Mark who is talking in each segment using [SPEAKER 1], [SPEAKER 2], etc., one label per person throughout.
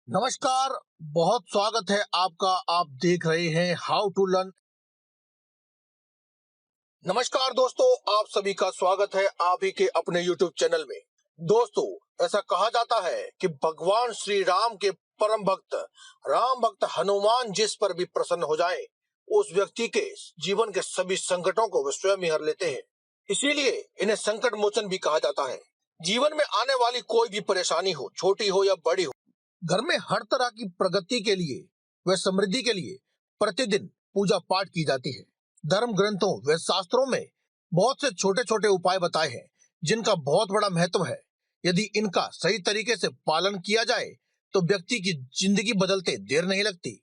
[SPEAKER 1] नमस्कार। बहुत स्वागत है आपका। आप देख रहे हैं हाउ टू लर्न। नमस्कार दोस्तों, आप सभी का स्वागत है आप ही के अपने YouTube चैनल में। दोस्तों, ऐसा कहा जाता है कि भगवान श्री राम के परम भक्त राम भक्त हनुमान जिस पर भी प्रसन्न हो जाए, उस व्यक्ति के जीवन के सभी संकटों को वे स्वयं ही हर लेते हैं। इसीलिए इन्हें संकट मोचन भी कहा जाता है। जीवन में आने वाली कोई भी परेशानी हो, छोटी हो या बड़ी हो, घर में हर तरह की प्रगति के लिए व समृद्धि के लिए प्रतिदिन पूजा पाठ की जाती है। धर्म ग्रंथों व शास्त्रों में बहुत से छोटे छोटे उपाय बताए हैं जिनका बहुत बड़ा महत्व है। यदि इनका सही तरीके से पालन किया जाए तो व्यक्ति की जिंदगी बदलते देर नहीं लगती।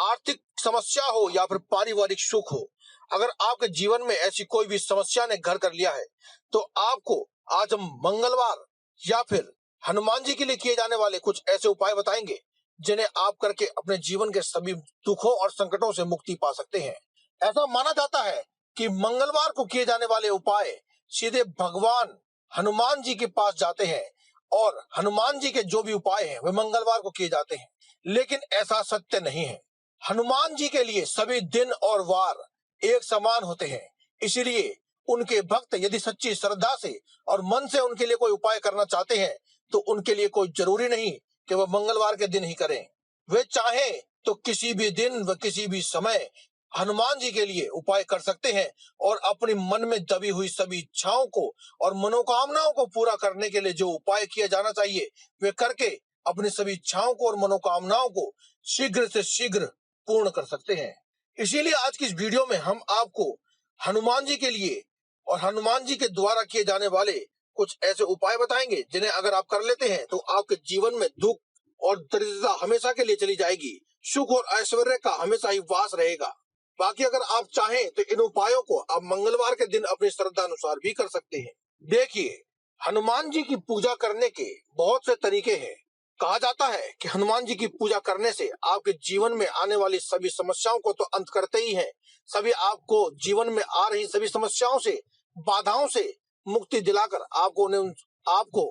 [SPEAKER 1] आर्थिक समस्या हो या फिर पारिवारिक सुख हो, अगर आपके जीवन में ऐसी कोई भी समस्या ने घर कर लिया है तो आपको आज हम मंगलवार या फिर हनुमान जी के लिए किए जाने वाले कुछ ऐसे उपाय बताएंगे जिन्हें आप करके अपने जीवन के सभी दुखों और संकटों से मुक्ति पा सकते हैं। ऐसा माना जाता है कि मंगलवार को किए जाने वाले उपाय सीधे भगवान हनुमान जी के पास जाते हैं और हनुमान जी के जो भी उपाय हैं वे मंगलवार को किए जाते हैं, लेकिन ऐसा सत्य नहीं है। हनुमान जी के लिए सभी दिन और वार एक समान होते हैं, इसलिए उनके भक्त यदि सच्ची श्रद्धा से और मन से उनके लिए कोई उपाय करना चाहते हैं तो उनके लिए कोई जरूरी नहीं कि वह मंगलवार के दिन ही करें। वे चाहे तो किसी भी दिन व किसी भी समय हनुमान जी के लिए उपाय कर सकते हैं और अपनी मन में दबी हुई सभी इच्छाओं को और मनोकामनाओं को पूरा करने के लिए जो उपाय किया जाना चाहिए वे करके अपनी सभी इच्छाओं को और मनोकामनाओं को शीघ्र से शीघ्र पूर्ण कर सकते हैं। इसीलिए आज की इस वीडियो में हम आपको हनुमान जी के लिए और हनुमान जी के द्वारा किए जाने वाले कुछ ऐसे उपाय बताएंगे जिन्हें अगर आप कर लेते हैं तो आपके जीवन में दुख और दरिद्रता हमेशा के लिए चली जाएगी, सुख और ऐश्वर्य का हमेशा ही वास रहेगा। बाकी अगर आप चाहें तो इन उपायों को आप मंगलवार के दिन अपनी श्रद्धा अनुसार भी कर सकते हैं। देखिए, हनुमान जी की पूजा करने के बहुत से तरीके हैं। कहा जाता है कि हनुमान जी की पूजा करने से आपके जीवन में आने वाली सभी समस्याओं को तो अंत करते ही हैं, सभी आपको जीवन में आ रही सभी समस्याओं से, बाधाओं से मुक्ति दिलाकर आपको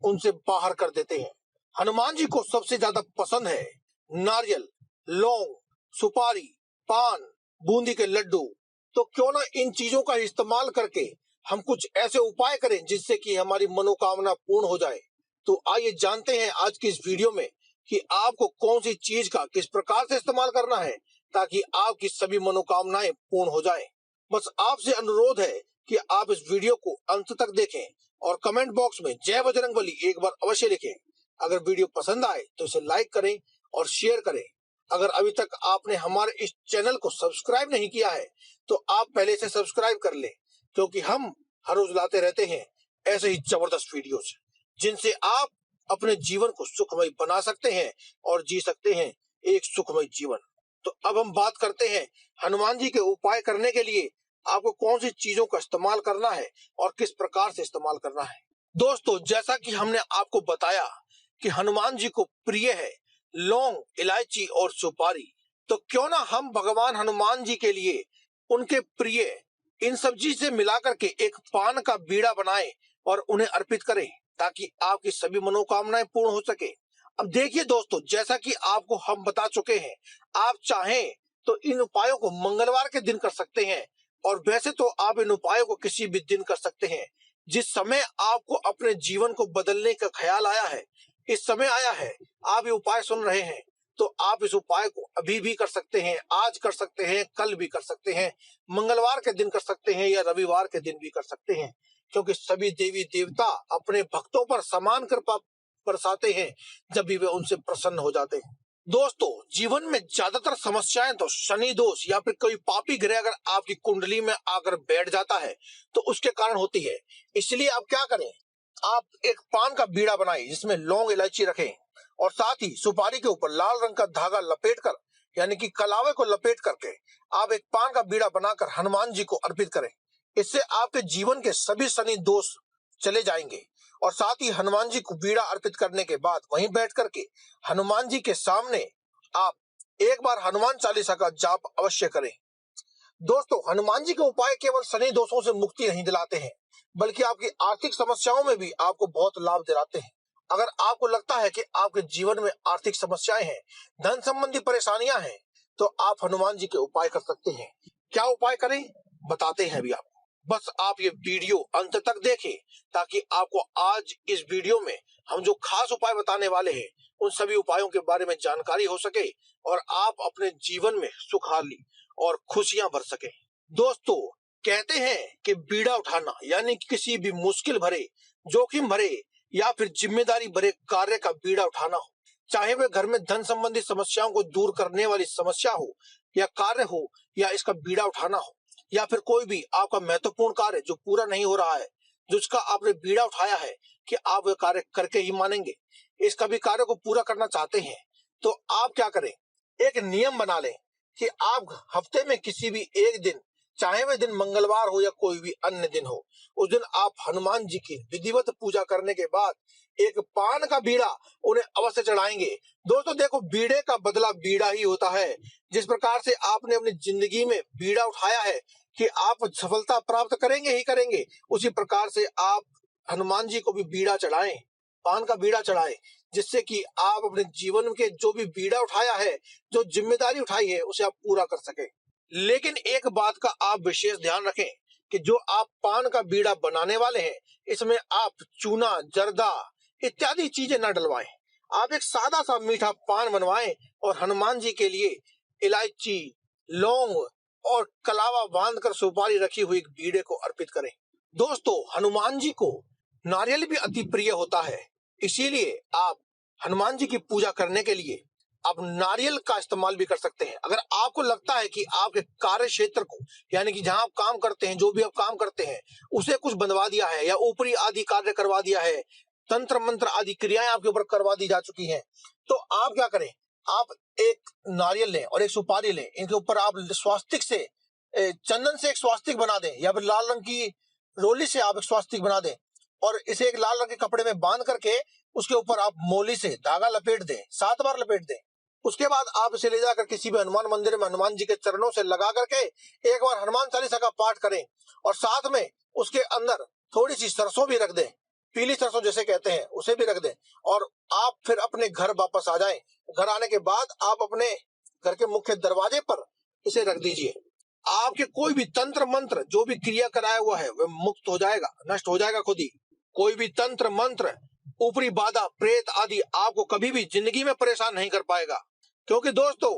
[SPEAKER 1] उनसे बाहर कर देते हैं। हनुमान जी को सबसे ज्यादा पसंद है नारियल, लौंग, सुपारी, पान, बूंदी के लड्डू। तो क्यों ना इन चीजों का इस्तेमाल करके हम कुछ ऐसे उपाय करें जिससे कि हमारी मनोकामना पूर्ण हो जाए। तो आइए जानते हैं आज की इस वीडियो में कि आपको कौन सी चीज का किस प्रकार से इस्तेमाल करना है ताकि आपकी सभी मनोकामनाएं पूर्ण हो जाएं। बस आपसे अनुरोध है कि आप इस वीडियो को अंत तक देखें और कमेंट बॉक्स में जय बजरंगबली एक बार अवश्य लिखें। अगर वीडियो पसंद आए तो इसे लाइक करें और शेयर करें। अगर अभी तक आपने हमारे इस चैनल को सब्सक्राइब नहीं किया है तो आप पहले से सब्सक्राइब कर लें, क्योंकि हम हर रोज लाते रहते हैं ऐसे ही जबरदस्त वीडियोस जिनसे आप अपने जीवन को सुखमय बना सकते हैं और जी सकते हैं एक सुखमय जीवन। तो अब हम बात करते हैं हनुमान जी के उपाय करने के लिए आपको कौन सी चीजों का इस्तेमाल करना है और किस प्रकार से इस्तेमाल करना है। दोस्तों, जैसा कि हमने आपको बताया कि हनुमान जी को प्रिय है लौंग, इलायची और सुपारी, तो क्यों ना हम भगवान हनुमान जी के लिए उनके प्रिय इन सब चीज से मिलाकर के एक पान का बीड़ा बनाएं और उन्हें अर्पित करें ताकि आपकी सभी मनोकामनाएं पूर्ण हो सके। अब देखिए दोस्तों, जैसा कि आपको हम बता चुके हैं, आप चाहें तो इन उपायों को मंगलवार के दिन कर सकते हैं और वैसे तो आप इन उपायों को किसी भी दिन कर सकते हैं। जिस समय आपको अपने जीवन को बदलने का ख्याल आया है, इस समय आया है, आप ये उपाय सुन रहे हैं, तो आप इस उपाय को अभी भी कर सकते हैं, आज कर सकते हैं, कल भी कर सकते हैं, मंगलवार के दिन कर सकते हैं या रविवार के दिन भी कर सकते हैं, क्योंकि सभी देवी देवता अपने भक्तों पर समान कृपा बरसाते हैं जब भी वे उनसे प्रसन्न हो जाते हैं। दोस्तों, जीवन में ज्यादातर समस्याएं तो शनि दोष या फिर कोई पापी ग्रह अगर आपकी कुंडली में आकर बैठ जाता है तो उसके कारण होती है। इसलिए आप क्या करें, आप एक पान का बीड़ा बनाएं जिसमें लौंग, इलायची रखें और साथ ही सुपारी के ऊपर लाल रंग का धागा लपेटकर यानी कि कलावे को लपेट करके आप एक पान का बीड़ा बनाकर हनुमान जी को अर्पित करें। इससे आपके जीवन के सभी शनि दोष चले जाएंगे। और साथ ही हनुमान जी को बीड़ा अर्पित करने के बाद वहीं बैठ करके हनुमान जी के सामने आप एक बार हनुमान चालीसा का जाप अवश्य करें। दोस्तों, हनुमान जी के उपाय केवल शनि दोषों से मुक्ति नहीं दिलाते हैं, बल्कि आपकी आर्थिक समस्याओं में भी आपको बहुत लाभ दिलाते हैं। अगर आपको लगता है कि आपके जीवन में आर्थिक समस्याएं हैं, धन संबंधी परेशानियां हैं, तो आप हनुमान जी के उपाय कर सकते हैं। क्या उपाय करें, बताते हैं अभी आपको। बस आप ये वीडियो अंत तक देखें, ताकि आपको आज इस वीडियो में हम जो खास उपाय बताने वाले हैं, उन सभी उपायों के बारे में जानकारी हो सके और आप अपने जीवन में सुखहाली और खुशियां भर सके। दोस्तों, कहते हैं कि बीड़ा उठाना यानी कि किसी भी मुश्किल भरे, जोखिम भरे या फिर जिम्मेदारी भरे कार्य का बीड़ा उठाना हो, चाहे वह घर में धन संबंधी समस्याओं को दूर करने वाली समस्या हो या कार्य हो, या इसका बीड़ा उठाना हो, या फिर कोई भी आपका महत्वपूर्ण कार्य जो पूरा नहीं हो रहा है, जिसका आपने बीड़ा उठाया है कि आप वह कार्य करके ही मानेंगे, इसका भी कार्य को पूरा करना चाहते हैं, तो आप क्या करें, एक नियम बना लें कि आप हफ्ते में किसी भी एक दिन, चाहे वह दिन मंगलवार हो या कोई भी अन्य दिन हो, उस दिन आप हनुमान जी की विधिवत पूजा करने के बाद एक पान का बीड़ा उन्हें अवश्य चढ़ाएंगे। दोस्तों देखो, बीड़े का बदला बीड़ा ही होता है। जिस प्रकार से आपने अपनी जिंदगी में बीड़ा उठाया है कि आप सफलता प्राप्त करेंगे ही करेंगे, उसी प्रकार से आप हनुमान जी को भी बीड़ा चढ़ाएं, पान का बीड़ा चढ़ाएं, जिससे कि आप अपने जीवन के जो भी बीड़ा उठाया है, जो जिम्मेदारी उठाई है, उसे आप पूरा कर सके। लेकिन एक बात का आप विशेष ध्यान रखें कि जो आप पान का बीड़ा बनाने वाले हैं, इसमें आप चूना, जर्दा इत्यादि चीजें न डलवाएं। आप एक सादा सा मीठा पान बनवाएं और हनुमान जी के लिए इलायची, लौंग और कलावा बांधकर सुपारी रखी हुई बीड़े को अर्पित करें। दोस्तों, हनुमान जी को नारियल भी अति प्रिय होता है, इसीलिए आप हनुमान जी की पूजा करने के लिए आप नारियल का इस्तेमाल भी कर सकते हैं। अगर आपको लगता है कि आपके कार्य क्षेत्र को, यानी कि जहां आप काम करते हैं, जो भी आप काम करते हैं, उसे कुछ बनवा दिया है या ऊपरी आदि कार्य करवा दिया है, तंत्र मंत्र आदि क्रियाएं आपके ऊपर करवा दी जा चुकी हैं, तो आप क्या करें, आप एक नारियल लें और एक सुपारी लें, इनके ऊपर आप स्वास्तिक से, चंदन से एक स्वास्तिक बना दें, या फिर लाल रंग की रोली से आप एक स्वास्तिक बना दें और इसे एक लाल रंग के कपड़े में बांध करके उसके ऊपर आप मोली से धागा लपेट दें, 7 बार लपेट दें। उसके बाद आप इसे ले जाकर किसी भी हनुमान मंदिर में हनुमान जी के चरणों से लगा करके एक बार हनुमान चालीसा का पाठ करें और साथ में उसके अंदर थोड़ी सी सरसों भी रख दें, पीली सरसों जैसे कहते हैं, उसे भी रख दें और आप फिर अपने घर वापस आ जाएं। घर आने के बाद आप अपने घर के मुख्य दरवाजे पर इसे रख दीजिए। आपके कोई भी तंत्र मंत्र जो भी क्रिया कराया हुआ है वह मुक्त हो जाएगा, नष्ट हो जाएगा खुद ही। कोई भी तंत्र मंत्र, ऊपरी बाधा, प्रेत आदि आपको कभी भी जिंदगी में परेशान नहीं कर पाएगा, क्योंकि दोस्तों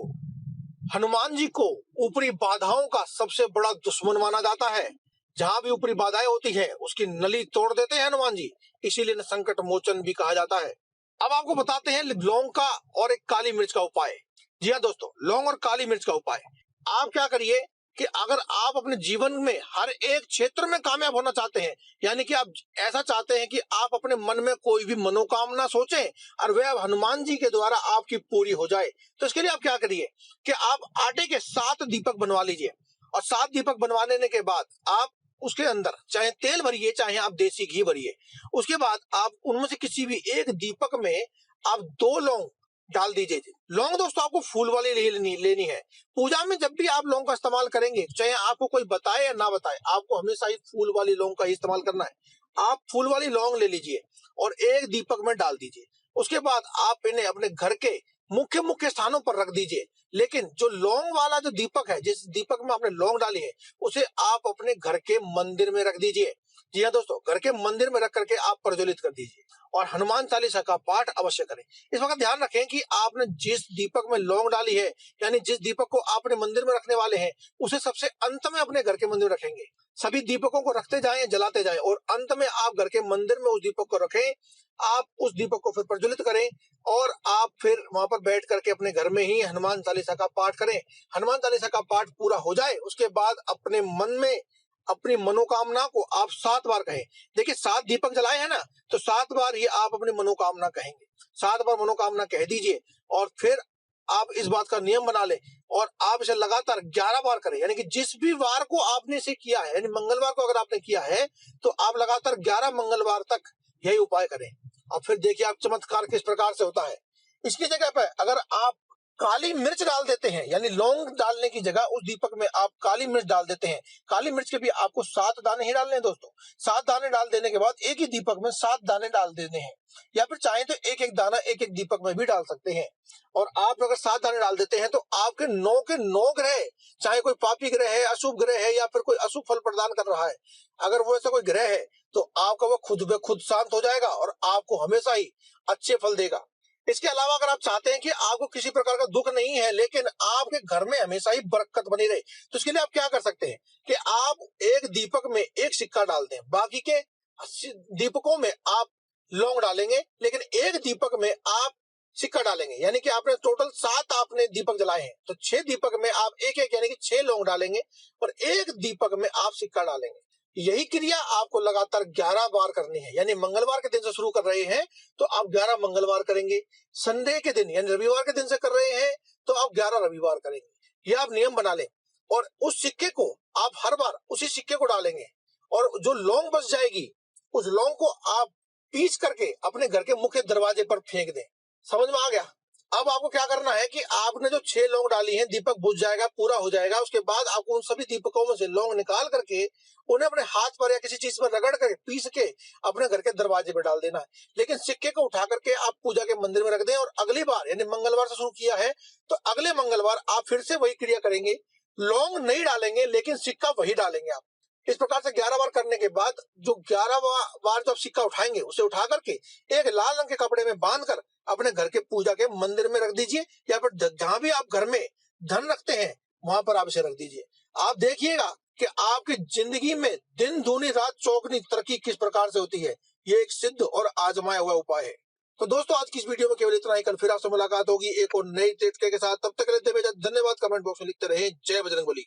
[SPEAKER 1] हनुमान जी को ऊपरी बाधाओं का सबसे बड़ा दुश्मन माना जाता है। जहां भी ऊपरी बाधाएं होती हैं उसकी नली तोड़ देते हैं हनुमान जी, इसीलिए संकट मोचन भी कहा जाता है। अब आपको बताते हैं लौंग का और एक काली मिर्च का उपाय। जी हाँ दोस्तों, लौंग और काली मिर्च का उपाय। आप क्या करिए कि अगर आप अपने जीवन में हर एक क्षेत्र में कामयाब होना चाहते हैं, यानी कि आप ऐसा चाहते हैं कि आप अपने मन में कोई भी मनोकामना सोचें और वह हनुमान जी के द्वारा आपकी पूरी हो जाए, तो इसके लिए आप क्या करिए कि आप आटे के 7 दीपक बनवा लीजिए और 7 दीपक बनवा लेने के बाद आप उसके अंदर चाहे तेल भरिए, चाहे आप देसी घी भरिए। उसके बाद आप उनमें से किसी भी एक दीपक में आप 2 लौंग डाल दीजिए। लौंग दोस्तों आपको फूल वाली लेनी है। पूजा में जब भी आप लौंग का इस्तेमाल करेंगे, चाहे आपको कोई बताए या ना बताए, आपको हमेशा ही फूल वाली लौंग का ही इस्तेमाल करना है। आप फूल वाली लौंग ले लीजिए और एक दीपक में डाल दीजिए। उसके बाद आप इन्हें अपने घर के मुख्य मुख्य स्थानों पर रख दीजिए। लेकिन जो लौंग वाला जो दीपक है, जिस दीपक में आपने लौंग डाली है, उसे आप अपने घर के मंदिर में रख दीजिए। जी हाँ दोस्तों, घर के मंदिर में रख करके आप प्रज्वलित कर दीजिए और हनुमान चालीसा का पाठ अवश्य करें। इस वक्त ध्यान रखें कि आपने जिस दीपक में लौंग डाली है, यानी जिस दीपक को आप अपने मंदिर में रखने वाले हैं, उसे सबसे अंत में अपने घर के मंदिर में रखेंगे। सभी दीपकों को रखते जाएं, जलाते जाएं और अंत में आप घर के मंदिर में उस दीपक को रखें। आप उस दीपक को फिर प्रज्वलित करें और आप फिर वहां पर बैठ करके अपने घर में ही हनुमान चालीसा का पाठ करें। हनुमान चालीसा का पाठ पूरा हो जाए, उसके बाद अपने मन में अपनी मनोकामना को आप 7 बार कहें। देखिए 7 दीपक जलाए हैं ना, तो 7 बार ही आप अपनी मनोकामना कहेंगे। 7 बार मनोकामना कह दीजिए और फिर आप इस बात का नियम बना लें और आप इसे लगातार 11 बार करें। यानी कि जिस भी वार को आपने इसे किया है, यानी मंगलवार को अगर आपने किया है, तो आप लगातार 11 मंगलवार तक यही उपाय करें और फिर देखिए आप चमत्कार किस प्रकार से होता है। इसकी जगह पर अगर आप काली मिर्च डाल देते हैं, यानी लौंग डालने की जगह उस दीपक में आप काली मिर्च डाल देते हैं। काली मिर्च के भी आपको 7 दाने ही डालने हैं दोस्तों। 7 दाने डाल देने के बाद एक ही दीपक में 7 दाने डाल देने हैं, या फिर चाहे तो एक एक दाना एक एक दीपक में भी डाल सकते हैं। और आप अगर 7 दाने डाल देते हैं तो आपके 9 के 9 ग्रह, चाहे कोई पापी ग्रह है, अशुभ ग्रह है, या फिर कोई अशुभ फल प्रदान कर रहा है, अगर वो ऐसा कोई ग्रह है तो आपका वो खुद ब खुद शांत हो जाएगा और आपको हमेशा ही अच्छे फल देगा। इसके अलावा अगर आप चाहते हैं कि आपको किसी प्रकार का दुख नहीं है लेकिन आपके घर में हमेशा ही बरकत बनी रहे, तो इसके लिए आप क्या कर सकते हैं कि आप एक दीपक में एक सिक्का डाल दें, बाकी के 80 दीपकों में आप लौंग डालेंगे, लेकिन एक दीपक में आप सिक्का डालेंगे। यानी कि आपने टोटल 7 आपने दीपक जलाए हैं, तो 6 दीपक में आप एक एक यानी कि 6 लौंग डालेंगे और एक दीपक में आप सिक्का डालेंगे। यही क्रिया आपको लगातार 11 बार करनी है, यानी मंगलवार के दिन से शुरू कर रहे हैं तो आप 11 मंगलवार करेंगे। संडे के दिन यानी रविवार के दिन से कर रहे हैं तो आप 11 रविवार करेंगे। यह आप नियम बना लें और उस सिक्के को आप हर बार उसी सिक्के को डालेंगे और जो लौंग बच जाएगी उस लौंग को आप पीस करके अपने घर के मुख्य दरवाजे पर फेंक दें। समझ में आ गया? अब आपको क्या करना है कि आपने जो 6 लौंग डाली हैं, दीपक बुझ जाएगा, पूरा हो जाएगा। उसके बाद आपको उन सभी दीपकों में से लौंग निकाल करके उन्हें अपने हाथ पर या किसी चीज पर रगड़ कर पीस के अपने घर के दरवाजे पर डाल देना है। लेकिन सिक्के को उठा करके आप पूजा के मंदिर में रख दें और अगली बार यानी मंगलवार से शुरू किया है तो अगले मंगलवार आप फिर से वही क्रिया करेंगे। लौंग नहीं डालेंगे लेकिन सिक्का वही डालेंगे आप। इस प्रकार से 11 बार करने के बाद जो 11 बार जो आप सिक्का उठाएंगे उसे उठा करके एक लाल रंग के कपड़े में बांधकर अपने घर के पूजा के मंदिर में रख दीजिए, या फिर जहां भी आप घर में धन रखते हैं वहां पर आप इसे रख दीजिए। आप देखिएगा कि आपकी जिंदगी में दिन दूनी रात चौगनी तरक्की किस प्रकार से होती है। ये एक सिद्ध और आजमाया हुआ उपाय है। तो दोस्तों आज की इस वीडियो में केवल इतना ही। कल फिर आपसे मुलाकात होगी एक और नई टिप्स के साथ। तब तक के लिए धन्यवाद। कमेंट बॉक्स में लिखते रहे जय बजरंगबली।